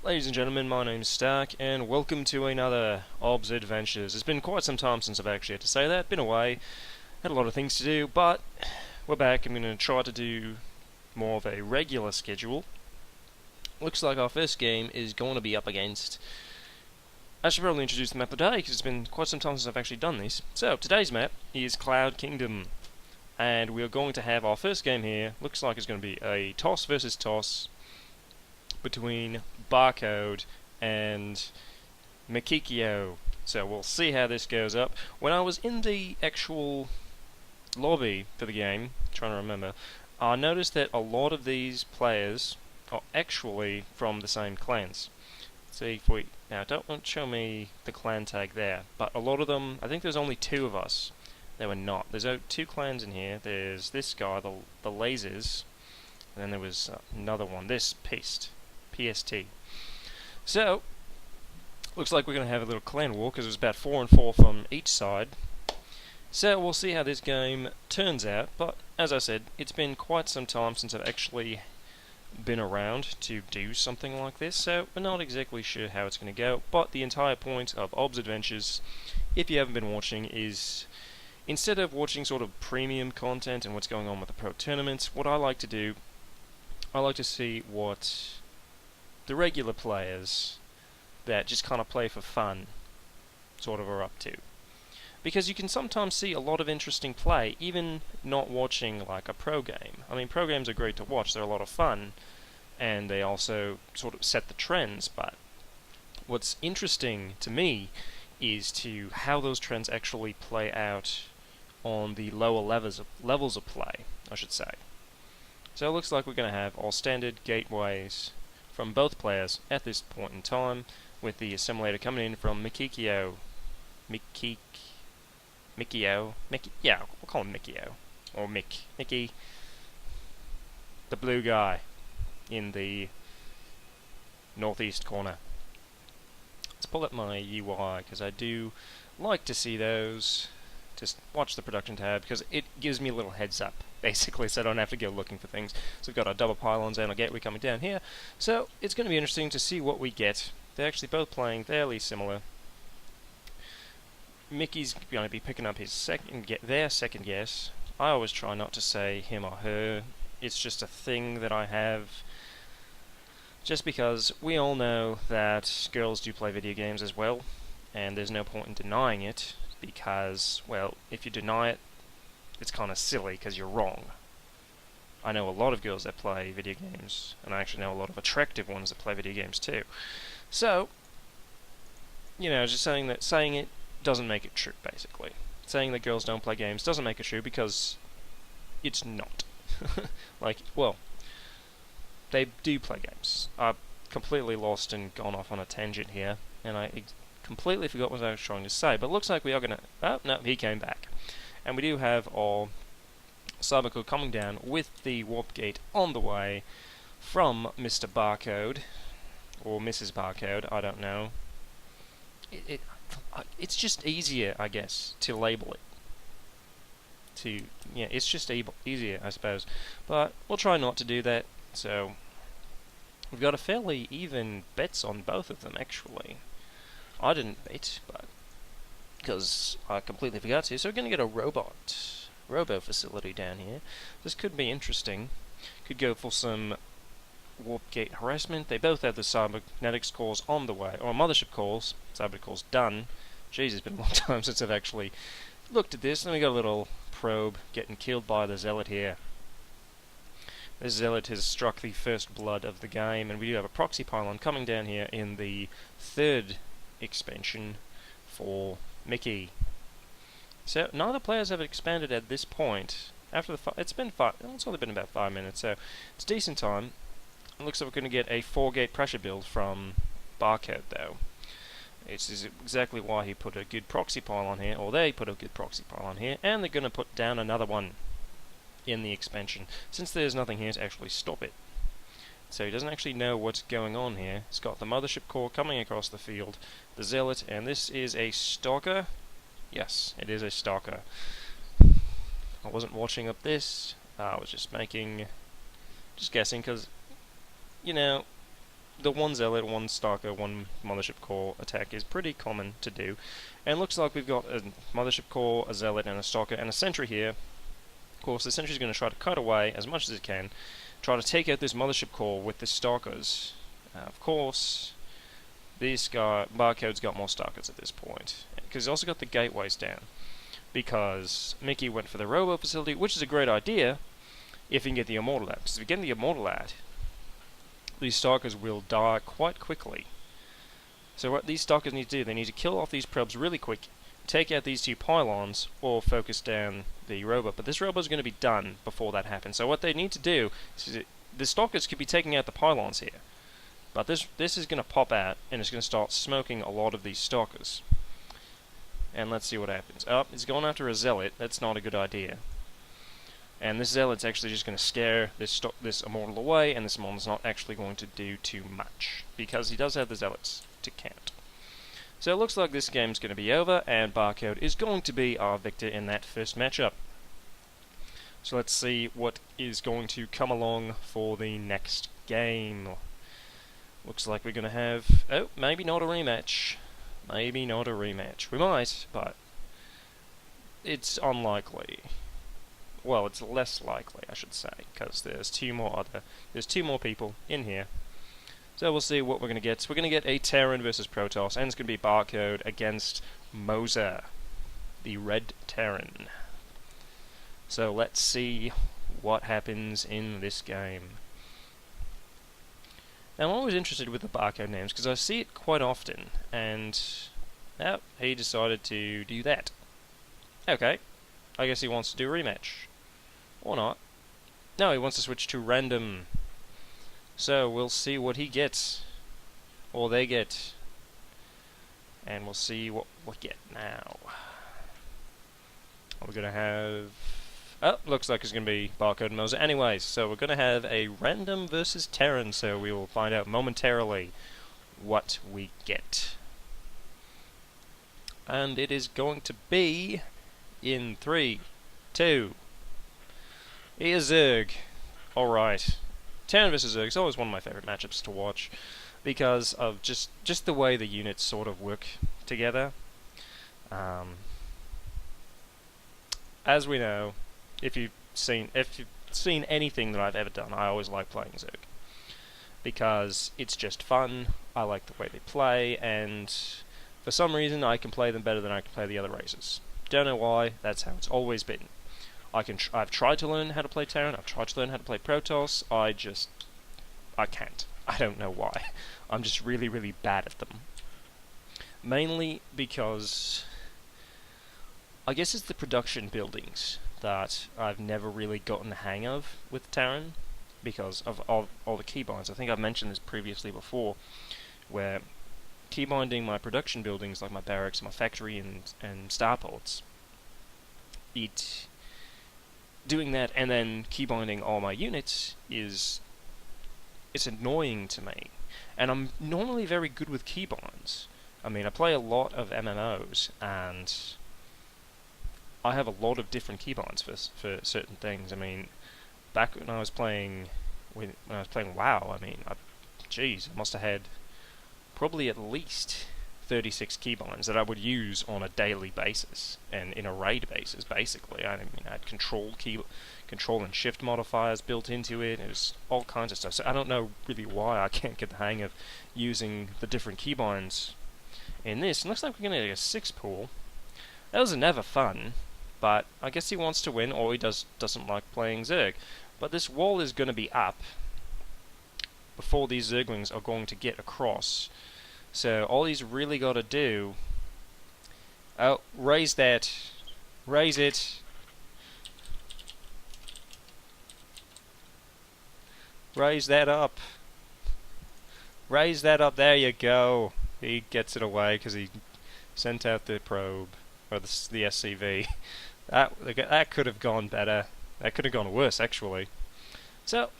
Ladies and gentlemen, my name's Stark, and welcome to another OBS Adventures. It's been quite some time since I've actually had to say that. Been away, had a lot of things to do, but we're back. I'm going to try to do more of a regular schedule. Looks like our first game is going to be up against... I should probably introduce the map today, because it's been quite some time since I've actually done this. So, today's map is Cloud Kingdom, and we're going to have our first game here. Looks like it's going to be a toss versus toss between Barcode and Mikikyo. So we'll see how this goes up. When I was in the actual lobby for the game, trying to remember, I noticed that a lot of these players are actually from the same clans. Let's see if we... Now, don't want to show me the clan tag there, but a lot of them, I think there's only two of us. There were not. There's two clans in here. There's this guy, the Lasers, and then there was another one, this PST. So, looks like we're going to have a little clan war, because it was about 4 and 4 from each side. So, we'll see how this game turns out, but, as I said, it's been quite some time since I've actually been around to do something like this, so we're not exactly sure how it's going to go, but the entire point of OBS Adventures, if you haven't been watching, is instead of watching sort of premium content and what's going on with the pro tournaments, what I like to do, I like to see what the regular players that just kind of play for fun sort of are up to. Because you can sometimes see a lot of interesting play, even not watching like a pro game. I mean, pro games are great to watch, they're a lot of fun, and they also sort of set the trends, but what's interesting to me is to how those trends actually play out on the lower levels of play, I should say. So it looks like we're going to have all standard gateways from both players at this point in time, with the assimilator coming in from Mikikyo. Yeah, we'll call him Mikio. Or Mickey. The blue guy in the northeast corner. Let's pull up my UI, because I do like to see those. Just watch the production tab, because it gives me a little heads up, basically, so I don't have to go looking for things. So we've got our double pylons and our gateway coming down here. So it's going to be interesting to see what we get. They're actually both playing fairly similar. Mickey's going to be picking up his their second guess. I always try not to say him or her. It's just a thing that I have. Just because we all know that girls do play video games as well, and there's no point in denying it, because, well, if you deny it, it's kind of silly, because you're wrong. I know a lot of girls that play video games, and I actually know a lot of attractive ones that play video games too. So, you know, just saying it doesn't make it true, basically. Saying that girls don't play games doesn't make it true, because it's not. Like, well, they do play games. I've completely lost and gone off on a tangent here, and I completely forgot what I was trying to say, but it looks like we are going to... Oh, no, he came back. And we do have our Cybercode coming down with the warp gate on the way from Mr. Barcode, or Mrs. Barcode, I don't know. It's just easier, I guess, to label it. Yeah, it's just easier, I suppose. But we'll try not to do that, so... We've got a fairly even bets on both of them, actually. I didn't bet, but... because I completely forgot to, so we're going to get a robo facility down here. This could be interesting. Could go for some warp gate harassment. They both have the cybernetics cores on the way, or mothership cores. Cyber cores done. Jeez, it's been a long time since I've actually looked at this. Then we got a little probe getting killed by the Zealot here. This Zealot has struck the first blood of the game, and we do have a proxy pylon coming down here in the third expansion for Mickey. So neither players have expanded at this point. After the it's only been about 5 minutes, so it's decent time. It looks like we're going to get a 4-gate pressure build from Barcode, though. It's exactly why he put a good proxy pylon here, or they put a good proxy pylon here, and they're going to put down another one in the expansion, since there's nothing here to actually stop it. So he doesn't actually know what's going on here. He's got the mothership core coming across the field, the Zealot, and this is a Stalker. Yes, it is a Stalker. I wasn't watching up this. I was just guessing, because, you know, the one Zealot, one Stalker, one Mothership Core attack is pretty common to do. And it looks like we've got a Mothership Core, a Zealot, and a Stalker, and a Sentry here. Of course, the Sentry's going to try to cut away as much as it can, try to take out this Mothership Core with the Stalkers. Of course, this guy, Barcode's got more Stalkers at this point, because he's also got the gateways down. Because Mickey went for the Robo Facility, which is a great idea if you can get the Immortal out. Because if you get the Immortal out, these Stalkers will die quite quickly. So what these Stalkers need to do, they need to kill off these probes really quick, take out these two pylons, or focus down the robot. But this robot is going to be done before that happens. So what they need to do is the Stalkers could be taking out the pylons here. But this is going to pop out, and it's going to start smoking a lot of these Stalkers. And let's see what happens. Oh, it's going after a Zealot. That's not a good idea. And this Zealot's actually just going to scare this Immortal away, and this Immortal's not actually going to do too much, because he does have the Zealots to count. So it looks like this game's going to be over, and Barcode is going to be our victor in that first matchup. So let's see what is going to come along for the next game. Looks like we're going to have... oh, maybe not a rematch. Maybe not a rematch. We might, but it's unlikely. Well, it's less likely, I should say, because there's two more people in here. So we'll see what we're going to get. So we're going to get a Terran versus Protoss, and it's going to be Barcode against Moser, the Red Terran. So let's see what happens in this game. Now, I'm always interested with the Barcode names, because I see it quite often, and... oh, he decided to do that. Okay, I guess he wants to do a rematch. Or not. No, he wants to switch to random. So, we'll see what he gets. Or they get. And we'll see what we get now. We're going to have... oh, looks like it's going to be Barcode and Moser anyways. So, we're going to have a random versus Terran. So, we will find out momentarily what we get. And it is going to be in 3, 2... here's Zerg. Alright. Terran vs Zerg is always one of my favourite matchups to watch, because of just the way the units sort of work together. As we know, if you've seen anything that I've ever done, I always like playing Zerg. Because it's just fun, I like the way they play, and for some reason I can play them better than I can play the other races. Don't know why, that's how it's always been. I've tried to learn how to play Terran, I've tried to learn how to play Protoss, I can't. I don't know why. I'm just really, really bad at them. Mainly because... I guess it's the production buildings that I've never really gotten the hang of with Terran, because of all the keybinds. I think I've mentioned this previously before, where keybinding my production buildings, like my barracks, my factory, and starports, doing that and then keybinding all my units it's annoying to me. And I'm normally very good with keybinds. I mean, I play a lot of MMOs, and I have a lot of different keybinds for certain things. I mean, back when I was playing WoW, I mean, I must have had probably at least 36 keybinds that I would use on a daily basis and in a raid basis. Basically, I mean, I had control and shift modifiers built into it. It was all kinds of stuff. So I don't know really why I can't get the hang of using the different keybinds in this. It looks like we're going to get a 6 pool. Those are never fun, but I guess he wants to win, or he doesn't like playing Zerg. But this wall is going to be up before these Zerglings are going to get across. So all he's really got to do... oh, raise that. Raise it. Raise that up. Raise that up. There you go. He gets it away because he sent out the probe. Or the SCV. That could have gone better. That could have gone worse, actually. So...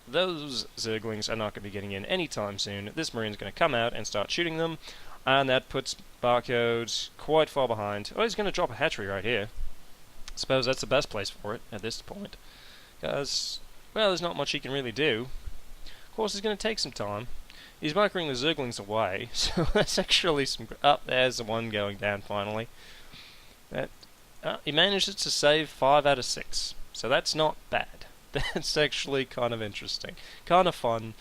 those Zerglings are not going to be getting in anytime soon. This Marine's going to come out and start shooting them, and that puts Barcode quite far behind. Oh, he's going to drop a hatchery right here. I suppose that's the best place for it at this point, because, well, there's not much he can really do. Of course, it's going to take some time. He's microing the Zerglings away, so that's actually some... there's the one going down finally. He manages to save 5 out of 6, so that's not bad. That's actually kind of interesting. Kind of fun.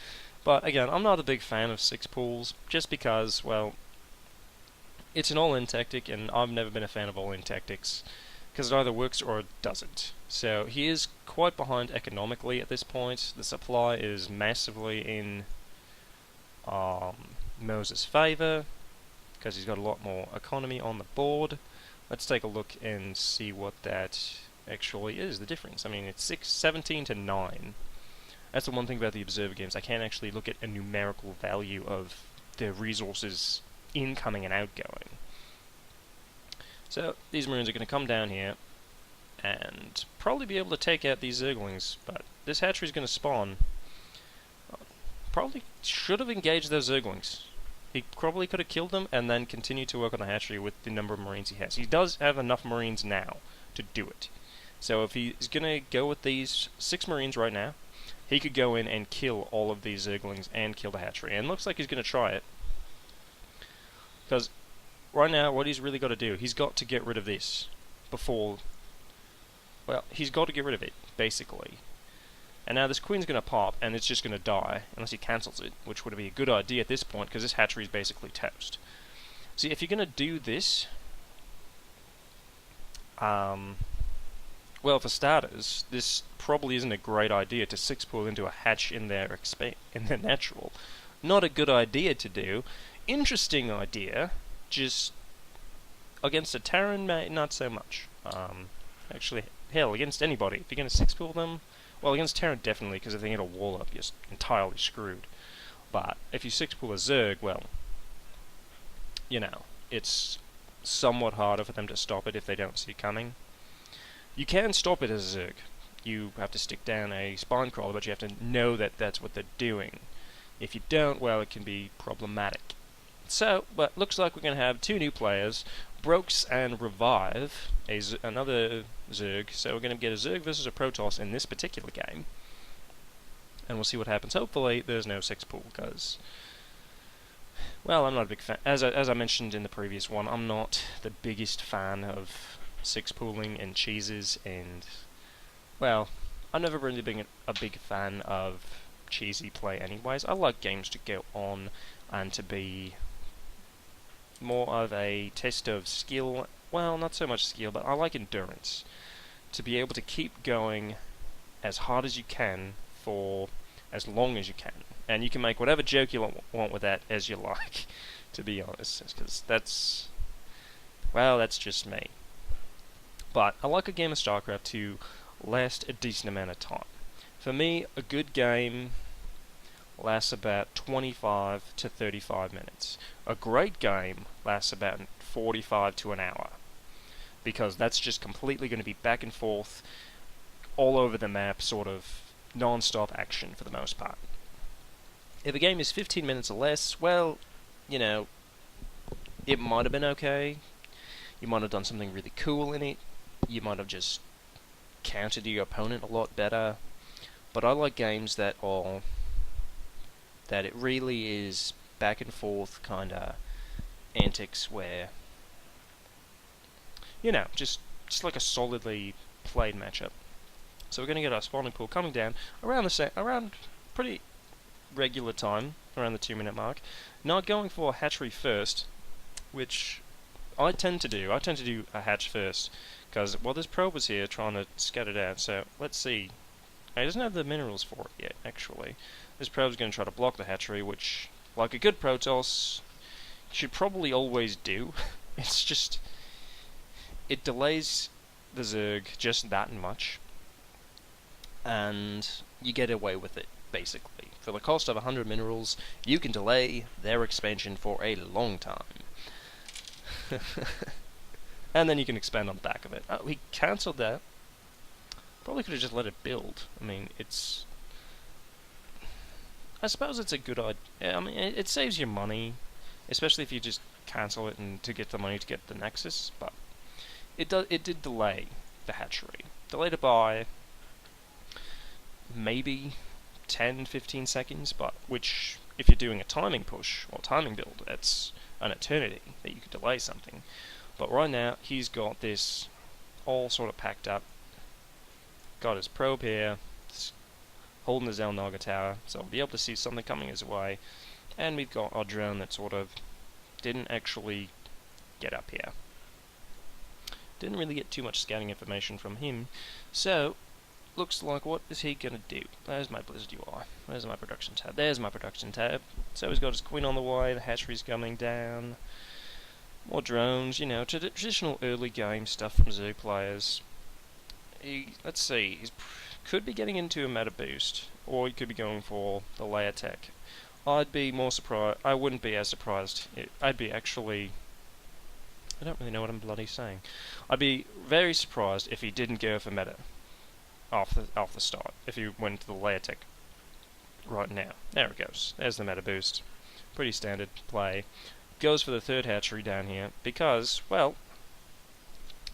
But again, I'm not a big fan of 6 pools, just because, well, it's an all-in tactic, and I've never been a fan of all-in tactics, because it either works or it doesn't. So he is quite behind economically at this point. The supply is massively in Moses' favour, because he's got a lot more economy on the board. Let's take a look and see what that actually is, the difference. I mean, it's 17 to 9. That's the one thing about the Observer games. I can't actually look at a numerical value of the resources incoming and outgoing. So, these Marines are going to come down here and probably be able to take out these Zerglings, but this hatchery is going to spawn. Probably should have engaged those Zerglings. He probably could have killed them and then continued to work on the hatchery with the number of Marines he has. He does have enough Marines now to do it. So if he's going to go with these 6 Marines right now, he could go in and kill all of these Zerglings and kill the hatchery. And it looks like he's going to try it. Because right now, what he's really got to do, he's got to get rid of this before... Well, he's got to get rid of it, basically. And now this queen's going to pop, and it's just going to die, unless he cancels it, which would be a good idea at this point, because this hatchery is basically toast. See, if you're going to do this... well, for starters, this probably isn't a great idea to 6-pool into a hatch in their natural. Not a good idea to do. Interesting idea, just against a Terran, not so much. Actually, hell, against anybody. If you're going to 6-pool them, well, against Terran definitely, because if they get a wall up, you're entirely screwed. But if you 6-pool a Zerg, well, you know, it's somewhat harder for them to stop it if they don't see it coming. You can stop it as a Zerg. You have to stick down a spine crawler, but you have to know that that's what they're doing. If you don't, well, it can be problematic. So, but looks like we're going to have 2 new players, Brokes and Revive, another Zerg. So we're going to get a Zerg versus a Protoss in this particular game. And we'll see what happens. Hopefully there's no 6-pool, because... Well, I'm not a big fan. As I mentioned in the previous one, I'm not the biggest fan of 6-pooling and cheeses, and... Well, I've never really been a big fan of cheesy play anyways. I like games to go on and to be more of a test of skill. Well, not so much skill, but I like endurance. To be able to keep going as hard as you can for as long as you can. And you can make whatever joke you want with that as you like, to be honest. Because that's... Well, that's just me. But I like a game of Starcraft to last a decent amount of time. For me, a good game lasts about 25 to 35 minutes. A great game lasts about 45 to an hour. Because that's just completely going to be back and forth, all over the map, sort of non-stop action for the most part. If a game is 15 minutes or less, well, you know, it might have been okay. You might have done something really cool in it. You might have just countered your opponent a lot better. But I like games that are... that it really is back and forth kind of antics where... You know, just like a solidly played matchup. So we're going to get our spawning pool coming down around pretty regular time, around the 2-minute mark. Not going for a hatchery first, which I tend to do. I tend to do a hatch first, because, well, this probe was here trying to scout it out, so let's see. He doesn't have the minerals for it yet, actually. This probe's going to try to block the hatchery, which, like a good Protoss, should probably always do. It's just... it delays the Zerg just that much, and you get away with it, basically. For the cost of 100 minerals, you can delay their expansion for a long time. And then you can expand on the back of it. Oh, he cancelled that. Probably could have just let it build. I mean, it's... I suppose it's a good idea. I mean, it saves you money, especially if you just cancel it and to get the money to get the Nexus, but... It did delay the hatchery. Delayed it by maybe 10-15 seconds, but which, if you're doing a timing push or timing build, that's an eternity that you could delay something. But right now, he's got this all sort of packed up. Got his probe here, holding the Zelnaga tower, so we'll be able to see something coming his way. And we've got our drone that sort of didn't actually get up here. Didn't really get too much scouting information from him. So, looks like, what is he going to do? There's my Blizzard UI. Where's my production tab? There's my production tab. So he's got his queen on the way, the hatchery's coming down. More drones, you know, traditional early game stuff from Zerg players. Let's see, he could be getting into a meta boost, or he could be going for the layer tech. I'd be more surprised. I wouldn't be as surprised. I'd be actually. I don't really know what I'm bloody saying. I'd be very surprised if he didn't go for meta off the start. If he went to the layer tech right now. There it goes. There's the meta boost. Pretty standard play. Goes for the third hatchery down here because, well,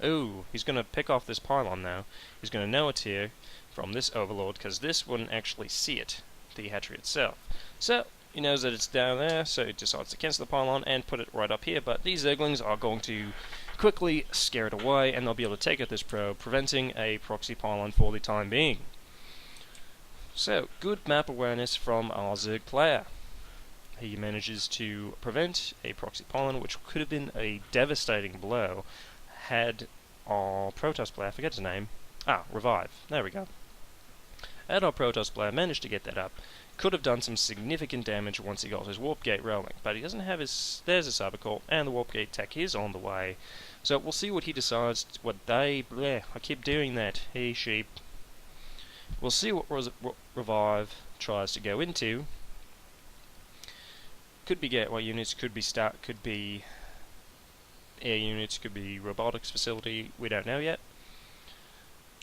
ooh, he's going to pick off this pylon now. He's going to know it's here from this overlord because this wouldn't actually see it, the hatchery itself. So he knows that it's down there, so he decides to cancel the pylon and put it right up here. But these Zerglings are going to quickly scare it away, and they'll be able to take out this probe, preventing a proxy pylon for the time being. So, good map awareness from our Zerg player. He manages to prevent a proxy pylon, which could have been a devastating blow had our Protoss player, I forget his name, Revive, there we go. Had our Protoss player managed to get that up, could have done some significant damage once he got his warp gate rolling, but he doesn't have his. There's a cybercore, and the warp gate tech is on the way. So we'll see what he decides. I keep doing that. Hey sheep. We'll see what Revive tries to go into. Could be gateway units, could be air units, could be robotics facility. We don't know yet.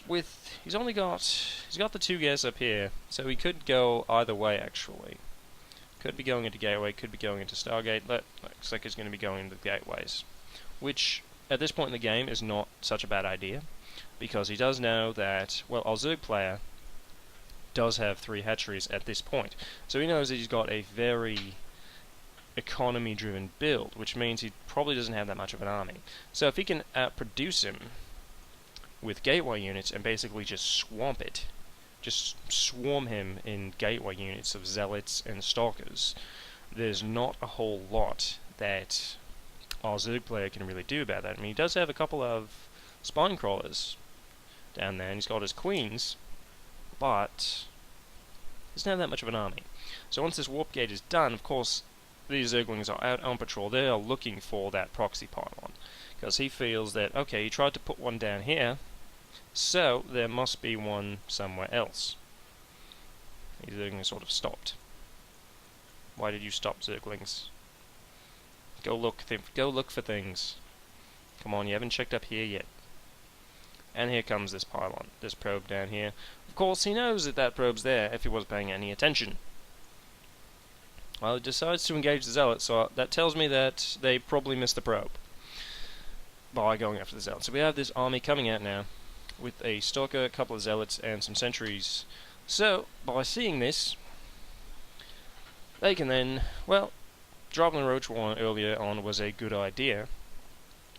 He's got the 2 gas up here, so he could go either way actually. Could be going into gateway, could be going into Stargate. Looks like he's going to be going into the gateways, which at this point in the game is not such a bad idea, because he does know that, well, our Zerg player does have 3 hatcheries at this point, so he knows that he's got a very economy-driven build, which means he probably doesn't have that much of an army. So if he can outproduce him with gateway units and basically just swamp it, just swarm him in gateway units of zealots and stalkers, there's not a whole lot that our Zerg player can really do about that. I mean, he does have a couple of spine crawlers down there, and he's got his queens, but he doesn't have that much of an army. So once this warp gate is done, of course, these Zerglings are out on patrol. They are looking for that proxy pylon, because he feels that, okay, he tried to put one down here, so there must be one somewhere else. These Zerglings sort of stopped. Why did you stop, Zerglings? Go look for things. Come on, you haven't checked up here yet. And here comes this pylon, this probe down here. Of course, he knows that that probe's there if he was paying any attention. Well, he decides to engage the zealots, so that tells me that they probably missed the probe by going after the zealots. So we have this army coming out now with a stalker, a couple of zealots, and some sentries. So, by seeing this, they can then, well, dropping the roach one earlier on was a good idea,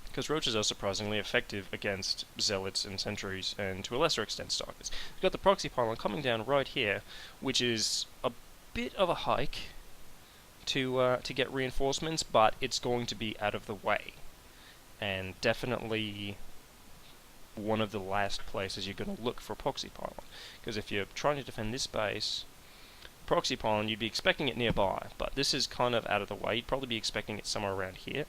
because roaches are surprisingly effective against zealots and sentries, and to a lesser extent stalkers. We've got the proxy pylon coming down right here, which is a bit of a hike to get reinforcements, but it's going to be out of the way, and definitely one of the last places you're going to look for proxy pylon, because if you're trying to defend this base, proxy pylon, you'd be expecting it nearby, but this is kind of out of the way. You'd probably be expecting it somewhere around here.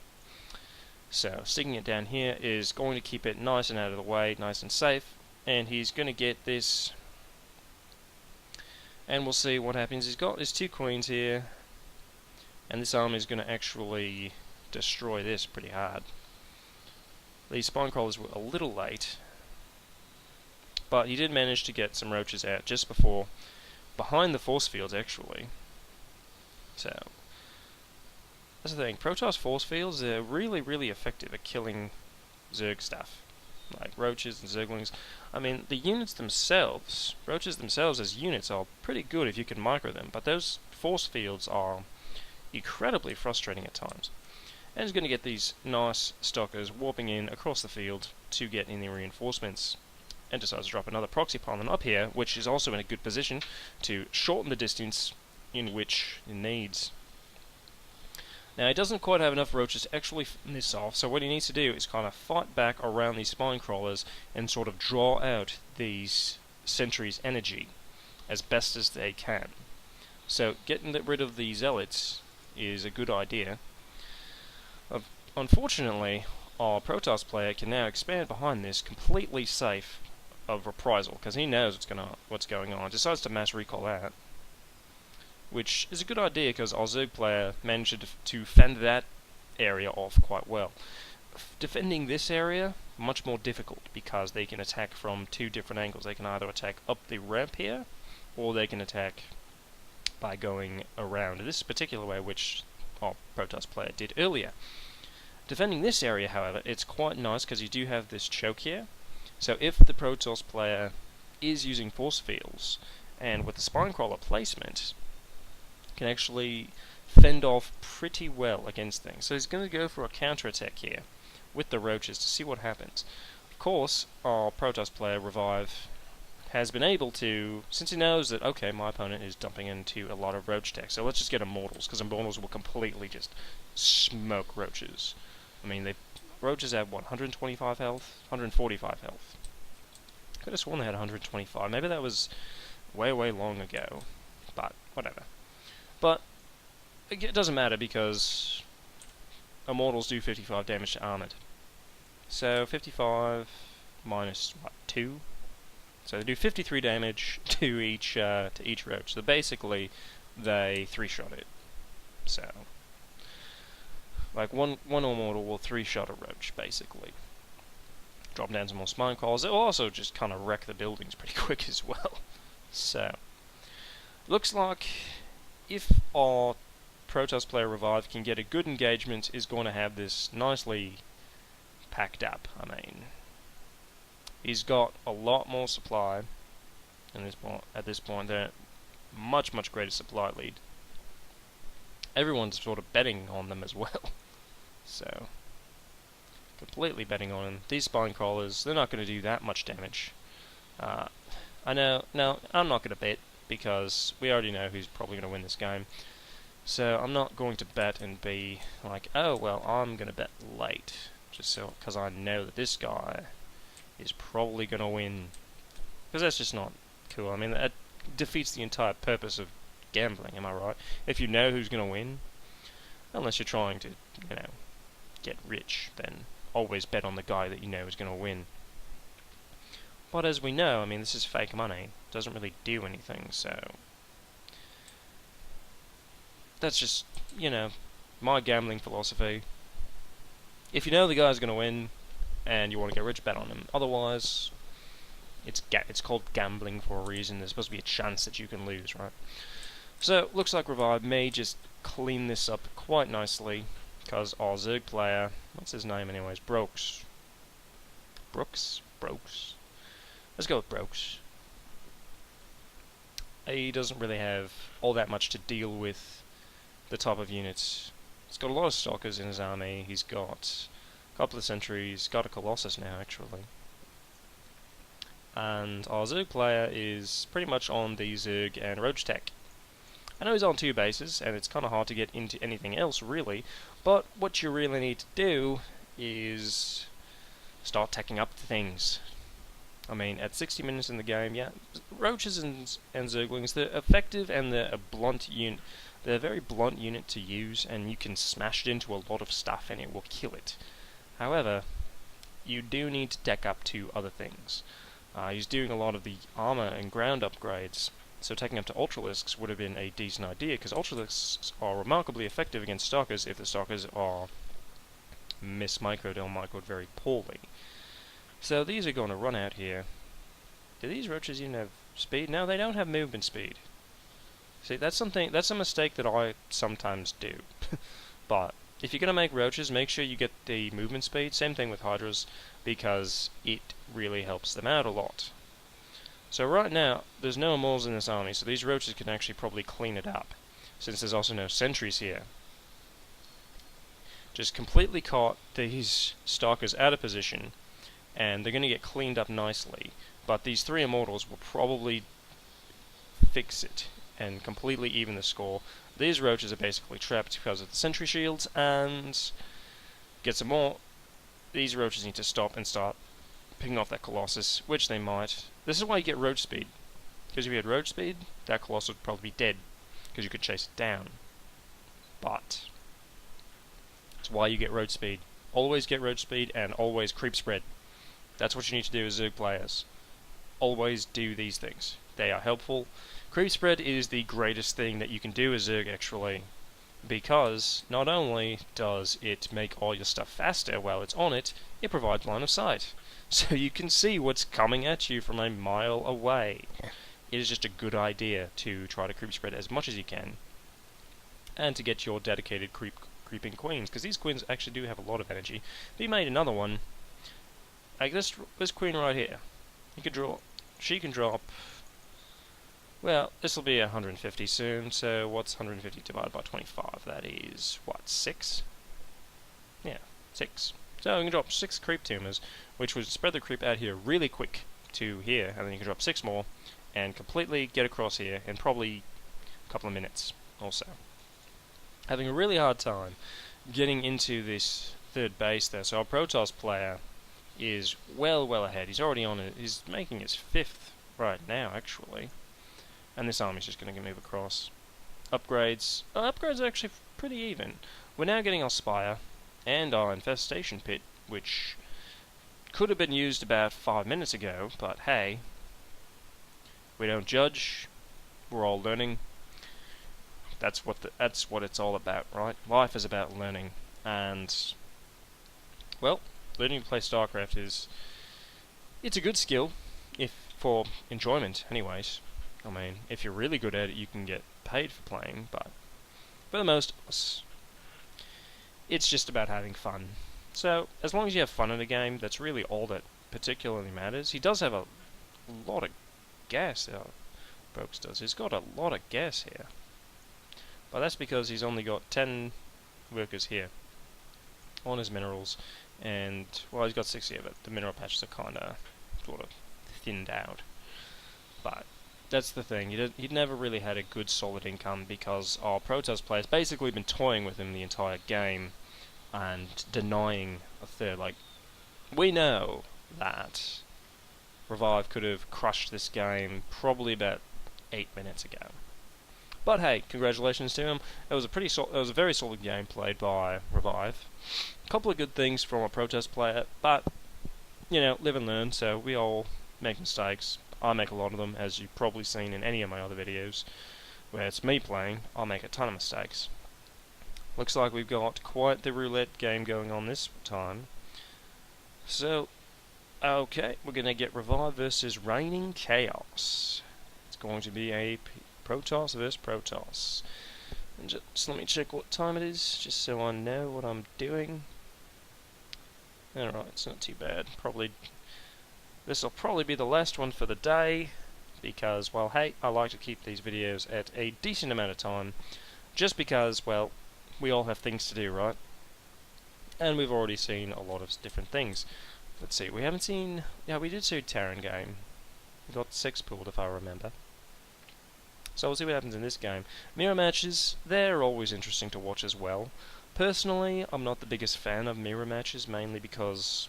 So sticking it down here is going to keep it nice and out of the way, nice and safe, and he's going to get this, and we'll see what happens. He's got his 2 queens here, and this army is going to actually destroy this pretty hard. These spine crawlers were a little late, but he did manage to get some roaches out just before, behind the force fields actually. So that's the thing, Protoss force fields are really, really effective at killing Zerg stuff. like roaches and zerglings. I mean, the units themselves, roaches themselves as units, are pretty good if you can micro them, but those force fields are incredibly frustrating at times. And it's going to get these nice stalkers warping in across the field to get in the reinforcements, and decides to drop another proxy pylon up here, which is also in a good position to shorten the distance in which it needs. Now, he doesn't quite have enough roaches to actually finish this off, so what he needs to do is kind of fight back around these spine crawlers and sort of draw out these sentries' energy as best as they can. So, getting rid of the zealots is a good idea. Unfortunately, our Protoss player can now expand behind this, completely safe of reprisal, because he knows what's going on. Decides to mass recall out, which is a good idea because our Zerg player managed to fend that area off quite well. Defending this area, much more difficult, because they can attack from two different angles. They can either attack up the ramp here, or they can attack by going around this particular way, which our Protoss player did earlier. Defending this area, however, it's quite nice because you do have this choke here. So if the Protoss player is using force fields, and with the Spinecrawler placement, can actually fend off pretty well against things. So he's going to go for a counterattack here with the roaches to see what happens. Of course, our Protoss player, Revive, has been able to, since he knows that, okay, my opponent is dumping into a lot of roach tech, so let's just get Immortals, because Immortals will completely just smoke roaches. I mean, roaches have, what, 125 health? 145 health. Could have sworn they had 125. Maybe that was way, way long ago. But, whatever. But, it doesn't matter, because Immortals do 55 damage to Armored. So, 55 minus, what, 2? So they do 53 damage to each roach. So basically, they 3-shot it. So, like one Immortal will 3-shot a roach, basically. Drop down some more spine calls. It will also just kind of wreck the buildings pretty quick as well. So, looks like if our Protoss player Revive can get a good engagement, is going to have this nicely packed up. I mean, he's got a lot more supply at this point. They're much, much greater supply lead. Everyone's sort of betting on them as well. So, completely betting on them. These spine crawlers, they're not going to do that much damage. I know, now, I'm not going to bet, because we already know who's probably going to win this game. So, I'm not going to bet and be like, oh, well, I'm going to bet late. Just so, because I know that this guy is probably going to win. Because that's just not cool. I mean, that defeats the entire purpose of gambling, am I right? If you know who's going to win, unless you're trying to, get rich, then always bet on the guy that you know is going to win. But as we know, I mean, this is fake money. It doesn't really do anything, so that's just, my gambling philosophy. If you know the guy's going to win, and you want to get rich, bet on him. Otherwise, it's called gambling for a reason. There's supposed to be a chance that you can lose, right? So, looks like Revive may just clean this up quite nicely, because our Zerg player, what's his name anyways? Brokes. Brooks? Let's go with Brokes. He doesn't really have all that much to deal with the type of units. He's got a lot of stalkers in his army. He's got a couple of sentries, got a Colossus now, actually. And our Zerg player is pretty much on the Zerg and Roach Tech. I know he's on 2 bases, and it's kind of hard to get into anything else, really, but what you really need to do is start teching up things. I mean, at 60 minutes in the game, yeah, Roaches and Zerglings, they're effective and they're a blunt unit. They're a very blunt unit to use, and you can smash it into a lot of stuff and it will kill it. However, you do need to tech up to other things. He's doing a lot of the armor and ground upgrades, so taking up to Ultralisks would have been a decent idea, because Ultralisks are remarkably effective against Stalkers if the Stalkers are mis-microed or microed very poorly. So these are going to run out here. Do these roaches even have speed? No, they don't have movement speed. See, that's a mistake that I sometimes do. But if you're going to make roaches, make sure you get the movement speed. Same thing with hydras, because it really helps them out a lot. So right now, there's no moles in this army, so these roaches can actually probably clean it up, since there's also no sentries here. Just completely caught these stalkers out of position, and they're going to get cleaned up nicely. But these 3 immortals will probably fix it and completely even the score. These roaches are basically trapped because of the sentry shields, and get some more. These roaches need to stop and start picking off that Colossus, which they might. This is why you get roach speed, because if you had roach speed, that Colossus would probably be dead, because you could chase it down. But that's why you get roach speed. Always get roach speed, and always creep spread. That's what you need to do as Zerg players. Always do these things. They are helpful. Creep spread is the greatest thing that you can do as Zerg, actually, because not only does it make all your stuff faster while it's on it, it provides line of sight. So you can see what's coming at you from a mile away. It is just a good idea to try to creep spread as much as you can, and to get your dedicated creeping queens, because these queens actually do have a lot of energy. If you made another one, like this queen right here, you could draw. She can drop. Well, this will be 150 soon. So what's 150 divided by 25? That is what, 6? Yeah, 6. So you can drop 6 creep tumors, which would spread the creep out here really quick to here, and then you can drop 6 more, and completely get across here in probably a couple of minutes or so. Having a really hard time getting into this 3rd base there. So our Protoss player is well ahead. He's already on it. He's making his 5th right now, actually. And this army's just going to move across. Upgrades. Upgrades are actually pretty even. We're now getting our Spire and our Infestation Pit, which could have been used about 5 minutes ago, but hey, we don't judge. We're all learning. That's what it's all about, right? Life is about learning, and well, learning to play Starcraft it's a good skill, if for enjoyment, anyways. I mean, if you're really good at it, you can get paid for playing, but for the most of us, it's just about having fun. So, as long as you have fun in a game, that's really all that particularly matters. He does have a lot of gas, Brooks does. He's got a lot of gas here. But that's because he's only got 10 workers here on his minerals, and, well, he's got 6 here, but the mineral patches are kind of sort of thinned out. But that's the thing, he'd never really had a good solid income because our Protoss players basically been toying with him the entire game and denying a 3rd. Like, we know that Revive could have crushed this game probably about 8 minutes ago. But hey, congratulations to him. It was a very solid game played by Revive. A couple of good things from a Protoss player, but you know, live and learn. So we all make mistakes. I make a lot of them, as you've probably seen in any of my other videos, where it's me playing. I'll make a ton of mistakes. Looks like we've got quite the roulette game going on this time. So, okay, we're gonna get Revive versus Reigning Chaos. It's going to be a Protoss versus Protoss. And just let me check what time it is, just so I know what I'm doing. Alright, it's not too bad. This will probably be the last one for the day, because, well, hey, I like to keep these videos at a decent amount of time, just because, well, we all have things to do, right? And we've already seen a lot of different things. Let's see, we haven't seen... Yeah, we did see Terran game. We got 6 pulled, if I remember. So we'll see what happens in this game. Mirror matches, they're always interesting to watch as well. Personally, I'm not the biggest fan of mirror matches, mainly because...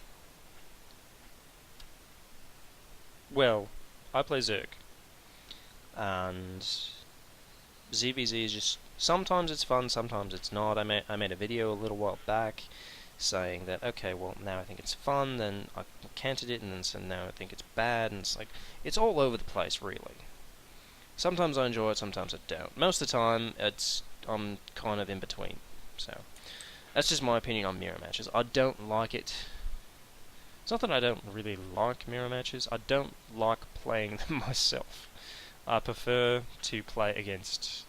well, I play Zerg, and ZVZ is just, sometimes it's fun, sometimes it's not. I made a video a little while back saying that, okay, well, now I think it's fun, then I canted it, and then so now I think it's bad, and it's like, it's all over the place, really. Sometimes I enjoy it, sometimes I don't. Most of the time, I'm kind of in between, so that's just my opinion on mirror matches. I don't like it. It's not that I don't really like mirror matches, I don't like playing them myself. I prefer to play against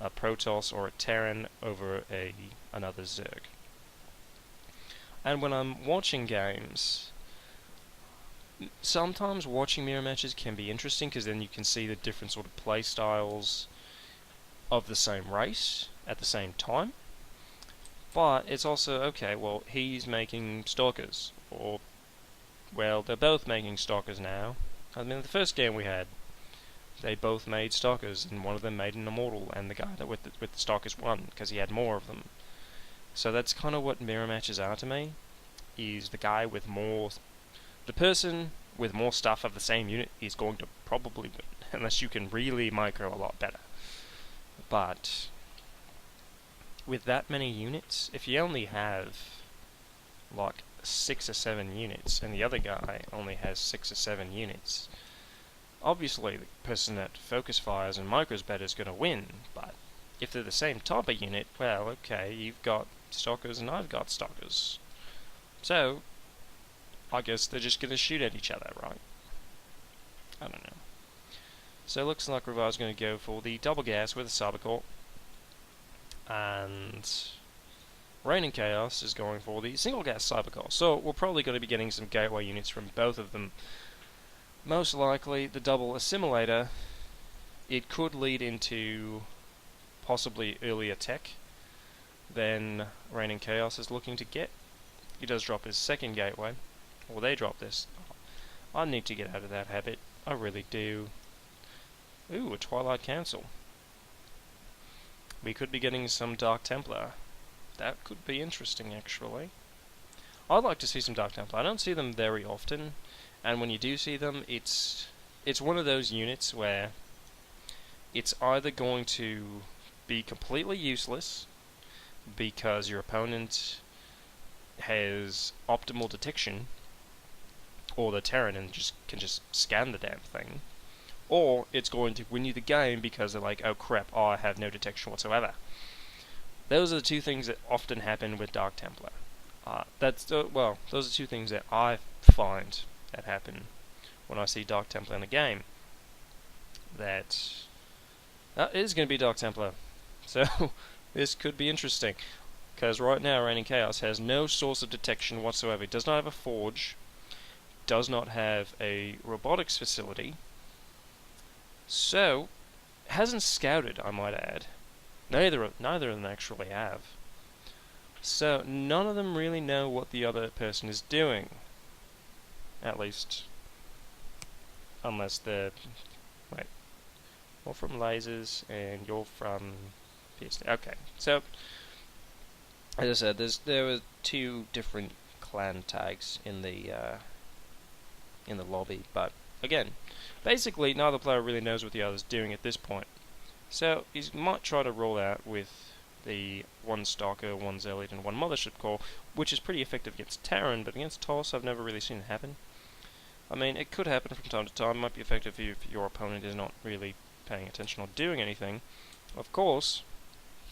a Protoss or a Terran over another Zerg. And when I'm watching games, sometimes watching mirror matches can be interesting because then you can see the different sort of play styles of the same race at the same time. But it's also, okay, well, he's making Stalkers, or, well, they're both making Stalkers now. I mean, the first game we had, they both made Stalkers, and one of them made an Immortal, and the guy that with the Stalkers won, because he had more of them. So that's kind of what mirror matches are to me, is the guy with more... The person with more stuff of the same unit is going to probably win, unless you can really micro a lot better. But with that many units, if you only have like 6 or 7 units, and the other guy only has 6 or 7 units, obviously the person that focus fires and micros better is going to win, but if they're the same type of unit, well, okay, you've got Stalkers and I've got Stalkers. So, I guess they're just going to shoot at each other, right? I don't know. So it looks like Revive's going to go for the double gas with a Cybercore, and Rain and Chaos is going for the single gas Cybercore. So we're probably going to be getting some gateway units from both of them. Most likely the double assimilator, it could lead into possibly earlier tech than Rain and Chaos is looking to get. He does drop his second gateway, or they drop this. I need to get out of that habit, I really do. Ooh, a Twilight Council. We could be getting some Dark Templar. That could be interesting, actually. I'd like to see some Dark Templar. I don't see them very often, and when you do see them, it's one of those units where it's either going to be completely useless because your opponent has optimal detection, or the Terran and can just scan the damn thing, or it's going to win you the game because they're like, oh crap, I have no detection whatsoever. Those are the two things that often happen with Dark Templar. Those are two things that I find that happen when I see Dark Templar in a game. That it is going to be Dark Templar. So this could be interesting, because right now Reigning Chaos has no source of detection whatsoever. It does not have a forge, does not have a robotics facility, so hasn't scouted, I might add. Neither of them actually have. So none of them really know what the other person is doing. At least, unless they're... Wait. You're from lasers, and you're from... PSD. Okay, so... As I said, there were 2 different clan tags in the lobby, but again, basically neither player really knows what the other's doing at this point. So he might try to roll out with the 1 Stalker, 1 Zealot, and 1 Mothership Core, which is pretty effective against Terran, but against TOS I've never really seen it happen. I mean, it could happen from time to time. It might be effective if your opponent is not really paying attention or doing anything. Of course,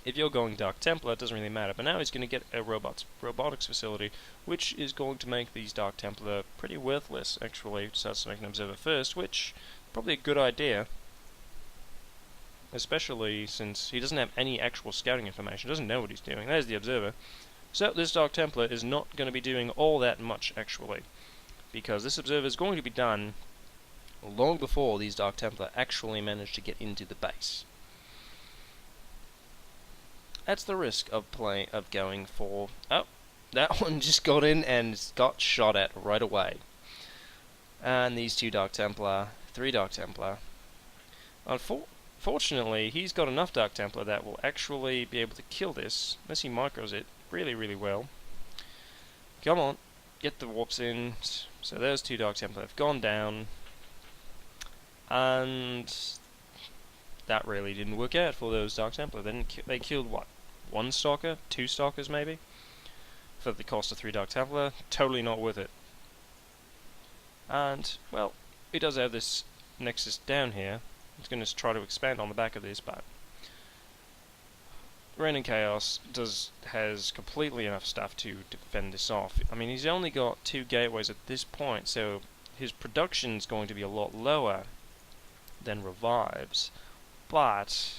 if you're going Dark Templar, it doesn't really matter, but now he's going to get a robotics facility, which is going to make these Dark Templar pretty worthless, actually. Starts to make an Observer first, which is probably a good idea, especially since he doesn't have any actual scouting information, doesn't know what he's doing. There's the Observer. So this Dark Templar is not going to be doing all that much, actually, because this Observer is going to be done long before these Dark Templar actually manage to get into the base. That's the risk of going for... Oh, that one just got in and got shot at right away. And these 2 Dark Templar, 3 Dark Templar. Fortunately, he's got enough Dark Templar that will actually be able to kill this, unless he micros it really, really well. Come on, get the warps in. So those 2 Dark Templar have gone down. And that really didn't work out for those Dark Templar. They killed, what, 1 Stalker? 2 Stalkers, maybe? For the cost of 3 Dark Templar. Totally not worth it. And, well, he does have this Nexus down here. He's going to try to expand on the back of this, but Reign and Chaos has completely enough stuff to defend this off. I mean, he's only got 2 gateways at this point, so his production's going to be a lot lower than Revive's. But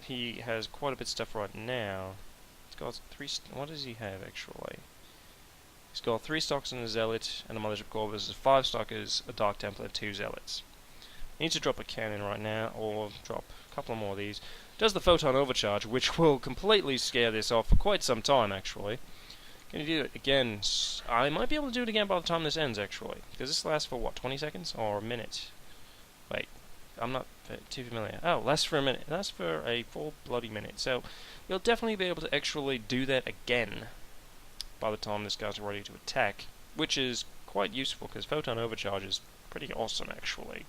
he has quite a bit of stuff right now. He's got what does he have actually? He's got 3 stocks and a zealot and a mothership core versus 5 stockers, a dark templar, and 2 zealots. He needs to drop a cannon right now, or drop a couple more of these. Does the photon overcharge, which will completely scare this off for quite some time actually. Can you do it again? I might be able to do it again by the time this ends actually. Does this last for what, 20 seconds or a minute? Wait, I'm not too familiar. Oh, lasts for a minute. Lasts for a full bloody minute. So you'll definitely be able to actually do that again by the time this guy's ready to attack, which is quite useful because photon overcharge is pretty awesome actually,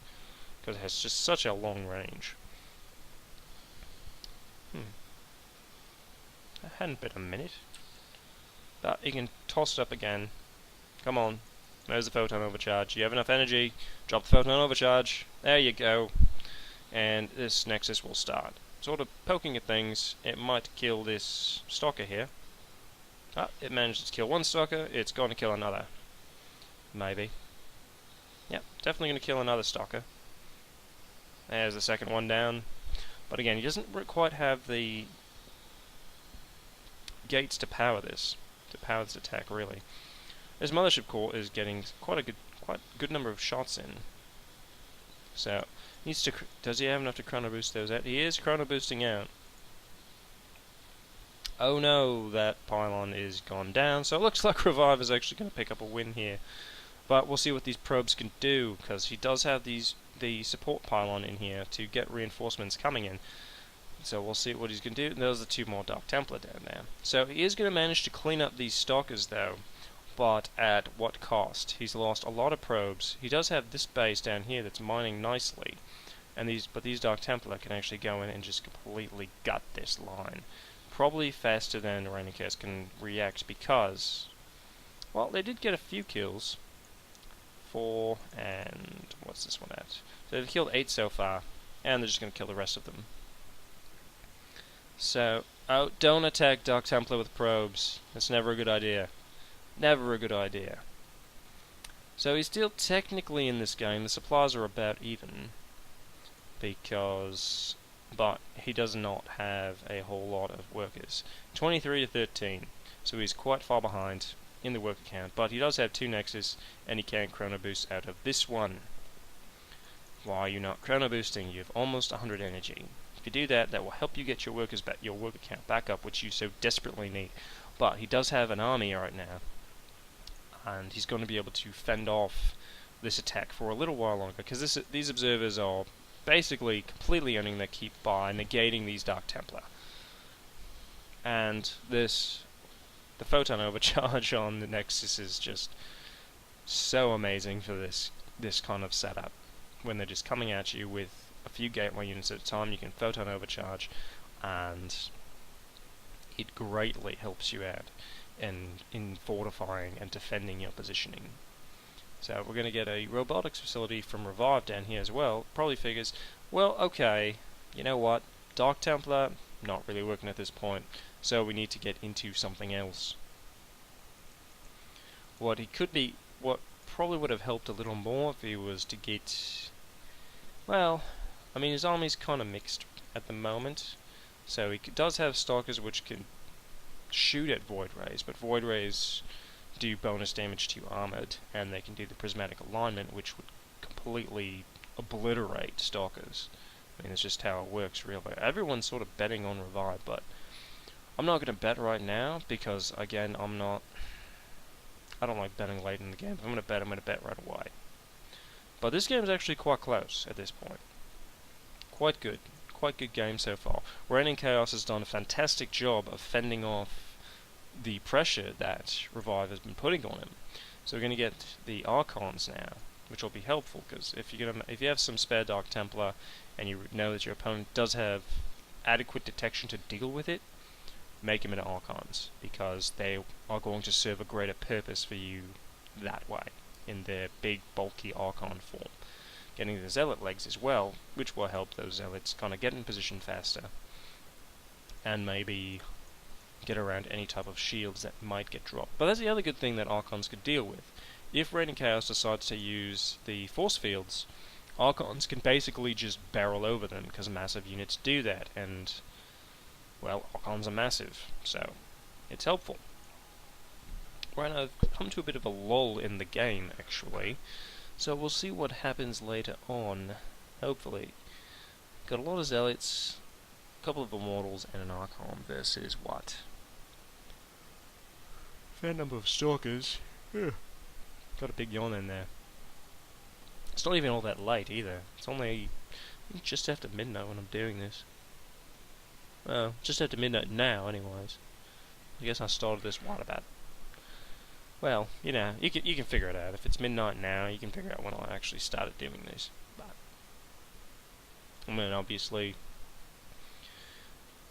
because it has just such a long range. That hadn't been a minute. But you can toss it up again. Come on. There's the photon overcharge. You have enough energy. Drop the photon overcharge. There you go. And this Nexus will start. Sort of poking at things. It might kill this stalker here. Ah, it managed to kill one stalker. It's going to kill another. Maybe. Yep, definitely going to kill another stalker. There's the second one down. But again, he doesn't quite have the gates to power this. To power this attack, really. His mothership core is getting quite good number of shots in. So needs to. Does he have enough to chrono boost those out? He is chrono boosting out. Oh no, that pylon is gone down. So it looks like Revive is actually going to pick up a win here. But we'll see what these probes can do, because he does have the support pylon in here to get reinforcements coming in. So we'll see what he's going to do. And there's the 2 more Dark Templar down there. So he is going to manage to clean up these stalkers though, but at what cost? He's lost a lot of probes. He does have this base down here that's mining nicely, and these Dark Templar can actually go in and just completely gut this line. Probably faster than Rainicus can react because, well, they did get a few kills. 4 and what's this one at? So they've killed 8 so far, and they're just going to kill the rest of them. So, oh, don't attack Dark Templar with probes. That's never a good idea. Never a good idea. So he's still technically in this game. The supplies are about even, but he does not have a whole lot of workers. 23 to 13. So he's quite far behind in the worker count. But he does have 2 Nexus, and he can chrono boost out of this one. Why are you not chrono boosting? You have almost 100 energy. If you do that, that will help you get your worker count back up, which you so desperately need. But he does have an army right now, and he's going to be able to fend off this attack for a little while longer, because these observers are basically completely earning their keep by negating these Dark Templar. And the photon overcharge on the Nexus is just so amazing for this kind of setup. When they're just coming at you with a few gateway units at a time, you can photon overcharge, and it greatly helps you out in fortifying and defending your positioning. So we're going to get a robotics facility from Revive down here as well. Probably figures, well, okay, you know what, Dark Templar, not really working at this point, so we need to get into something else. What probably would have helped a little more if he was to get, well, I mean, his army's kind of mixed at the moment, so he does have stalkers which can shoot at Void Rays, but Void Rays do bonus damage to armored, and they can do the prismatic alignment, which would completely obliterate stalkers. I mean, it's just how it works, really. Everyone's sort of betting on Revive, but I'm not going to bet right now, because, again, I don't like betting late in the game. If I'm going to bet right away. But this game is actually quite close at this point. Quite good game so far. Reigning Chaos has done a fantastic job of fending off the pressure that Revive has been putting on him. So we're going to get the Archons now, which will be helpful, because if you have some spare Dark Templar and you know that your opponent does have adequate detection to deal with it, make him into Archons, because they are going to serve a greater purpose for you that way, in their big bulky Archon form. Getting the Zealot legs as well, which will help those Zealots kind of get in position faster, and maybe get around any type of shields that might get dropped. But that's the other good thing that Archons could deal with. If Reigning Chaos decides to use the force fields, Archons can basically just barrel over them, because massive units do that, and well, Archons are massive, so it's helpful. Right now, I've come to a bit of a lull in the game, actually, so we'll see what happens later on, hopefully. Got a lot of Zealots, a couple of Immortals, and an Archon versus what? Fair number of Stalkers. Ugh. Got a big yawn in there. It's not even all that late either. It's only just after midnight when I'm doing this. Well, just after midnight now, anyways. I guess I started this about. Well, you know, you can figure it out. If it's midnight now, you can figure out when I actually started doing this. But I mean, obviously,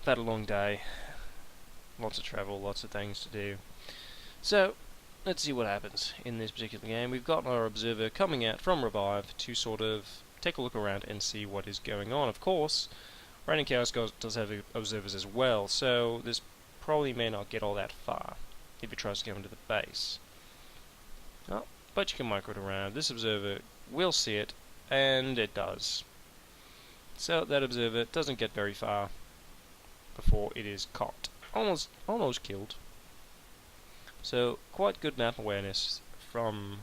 I've had a long day, lots of travel, lots of things to do. So, let's see what happens in this particular game. We've got our observer coming out from Revive to sort of take a look around and see what is going on. Of course, Reigning Chaos does have observers as well, so this probably may not get all that far if it tries to go into the base. Oh, but you can micro it around. This observer will see it, and it does. So that observer doesn't get very far before it is caught. Almost killed. So, quite good map awareness from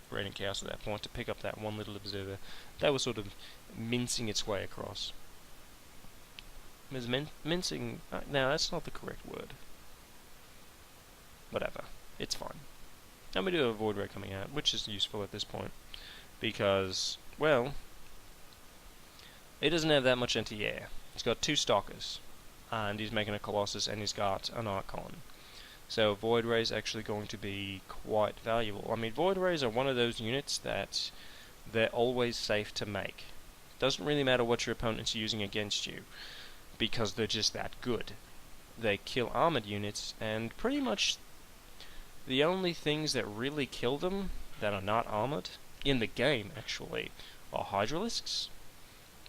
Reigning Chaos at that point to pick up that one little observer that was sort of mincing its way across. Mincing... no, that's not the correct word. Whatever. It's fine. And we do have a Void Ray coming out, which is useful at this point, because, well, it doesn't have that much anti-air. It's got 2 Stalkers, and he's making a Colossus, and he's got an Archon. So Void Ray is actually going to be quite valuable. I mean, Void Rays are one of those units that they're always safe to make. Doesn't really matter what your opponent's using against you, because they're just that good. They kill armored units, and pretty much the only things that really kill them that are not armored, in the game actually, are Hydralisks,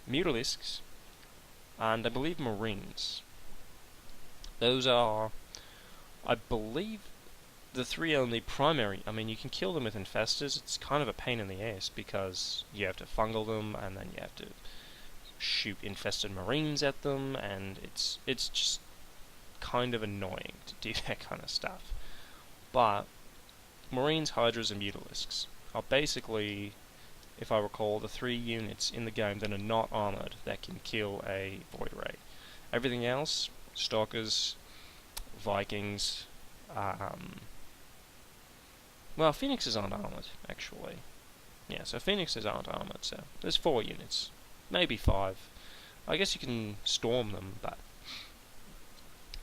Mutalisks, and I believe Marines. Those are, I believe, the 3 only primary. I mean, you can kill them with Infestors. It's kind of a pain in the ass because you have to fungal them, and then you have to shoot infested Marines at them, and it's just kind of annoying to do that kind of stuff. But Marines, Hydras, and Mutalisks are basically, if I recall, the 3 units in the game that are not armored that can kill a Void Ray. Everything else, Stalkers, Vikings, well, Phoenixes aren't armored, actually. Yeah, so Phoenixes aren't armored, so there's 4 units. Maybe 5. I guess you can storm them, but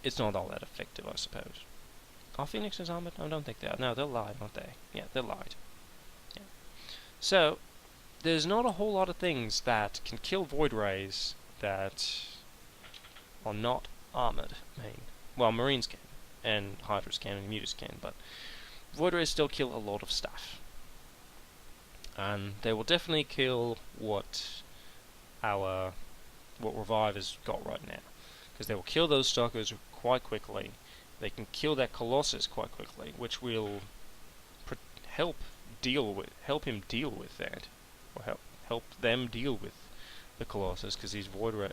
it's not all that effective, I suppose. Are Phoenixes armored? I don't think they are. No, they're light, aren't they? Yeah, they're light. Yeah. So, there's not a whole lot of things that can kill Void Rays that are not armored. I mean, well, Marines can, and Hydras can, and Mutas can, but Void Rays still kill a lot of stuff. And they will definitely kill what Revive has got right now, because they will kill those Stalkers quite quickly. They can kill that Colossus quite quickly, which will help him deal with that, or help them deal with the Colossus, because this Void Ray,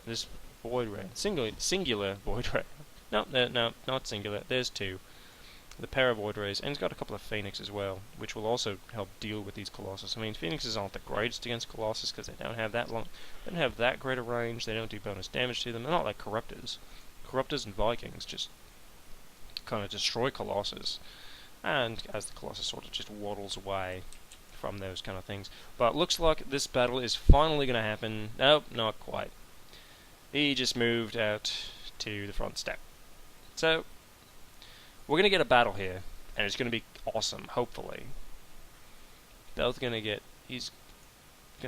singular Void Ray. No, not singular. There's 2. The pair of Void Rays, and he's got a couple of Phoenix as well, which will also help deal with these Colossus. I mean, Phoenixes aren't the greatest against Colossus because they don't have that great a range. They don't do bonus damage to them. They're not like Corruptors. Corruptors and Vikings just kind of destroy Colossus, and as the Colossus sort of just waddles away from those kind of things. But looks like this battle is finally going to happen. Nope, not quite. He just moved out to the front step. So we're going to get a battle here, and it's going to be awesome, hopefully. He's going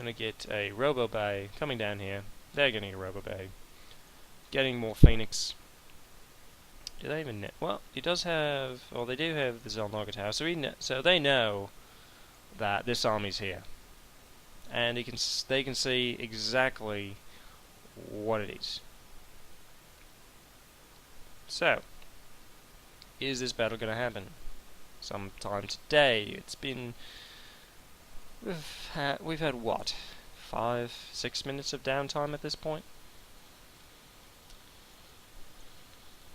to get a Robo Bay coming down here. They're getting a Robo Bay. Getting more Phoenix. Do they even know? Well, he does have... Well, they do have the Zelnaga Tower, so they know that this army's here. And they can see exactly what it is. So, is this battle going to happen? Sometime today. It's been... We've had what? 5-6 minutes of downtime at this point?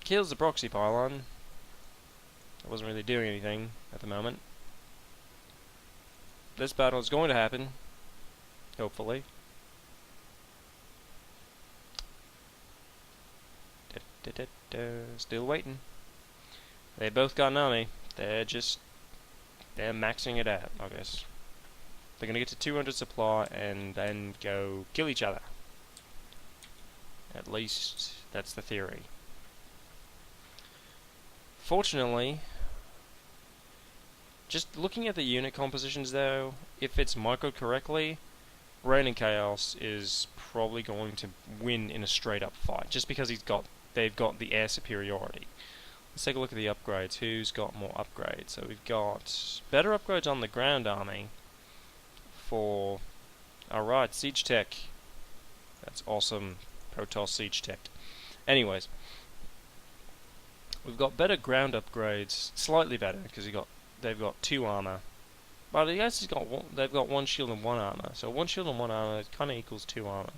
kills the proxy pylon. It wasn't really doing anything at the moment. This battle is going to happen, hopefully. Still waiting. They both got an army. They're maxing it out, I guess. They're gonna get to 200 supply and then go kill each other. At least that's the theory. Fortunately, just looking at the unit compositions though, if it's microed correctly, Reigning Chaos is probably going to win in a straight up fight, just because they've got the air superiority. Let's take a look at the upgrades. Who's got more upgrades? So we've got better upgrades on the ground army for... Alright, Siege Tech. That's awesome. Protoss Siege Tech. Anyways, we've got better ground upgrades, slightly better, because they've got 2 armor. But I guess they've got 1 shield and 1 armor. So 1 shield and 1 armor kind of equals 2 armor,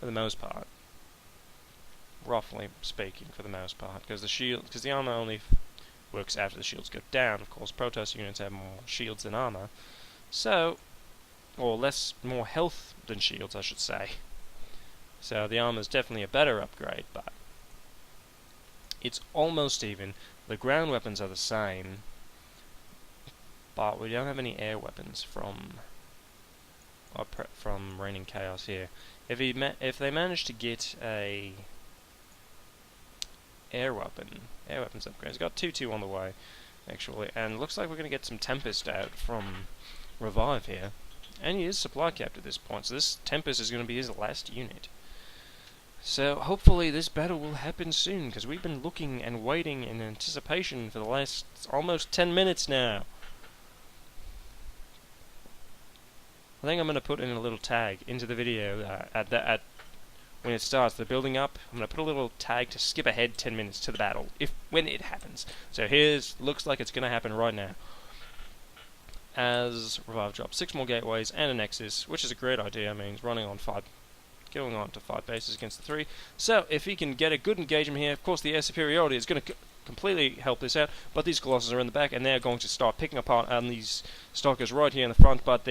for the most part. Roughly speaking, for the most part, because the armor only works after the shields go down. Of course, Protoss units have more shields than armor, so, or more health than shields, I should say. So the armor is definitely a better upgrade, but it's almost even. The ground weapons are the same, but we don't have any air weapons from Reigning Chaos here. If they manage to get a air weapons upgrades. Got 2-2 on the way, actually, and looks like we're going to get some Tempest out from Revive here. And he is supply capped at this point, so this Tempest is going to be his last unit. So hopefully this battle will happen soon, because we've been looking and waiting in anticipation for the last almost 10 minutes now. I think I'm going to put in a little tag into the video at when it starts, the building up. I'm going to put a little tag to skip ahead 10 minutes to the battle, when it happens. So looks like it's going to happen right now. As Revive drops 6 more gateways and a Nexus, which is a great idea. I mean, he's going on to 5 bases against the 3. So if he can get a good engagement here, of course the air superiority is going to completely help this out. But these Colossus are in the back, and they're going to start picking apart on these Stalkers right here in the front. But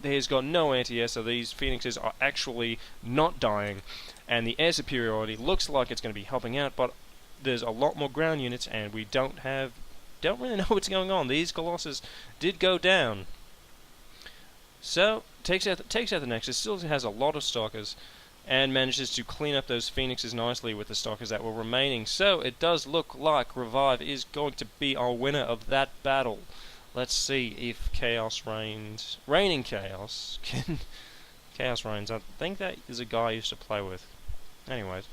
there's got no anti-air, so these Phoenixes are actually not dying. And the air superiority looks like it's going to be helping out, but there's a lot more ground units, and we don't really know what's going on. These Colossus did go down. So, takes out the Nexus, still has a lot of Stalkers, and manages to clean up those Phoenixes nicely with the Stalkers that were remaining. So, it does look like Revive is going to be our winner of that battle. Let's see if Reigning Chaos can... Chaos Reigns, I think that is a guy I used to play with. Anyways,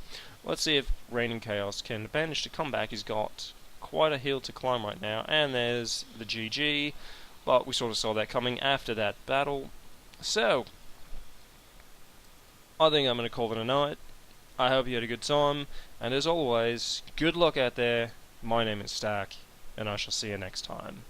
let's see if Reigning Chaos can manage to come back. He's got quite a hill to climb right now, and there's the GG, but we sort of saw that coming after that battle. So, I think I'm going to call it a night. I hope you had a good time, and as always, good luck out there. My name is Stark, and I shall see you next time.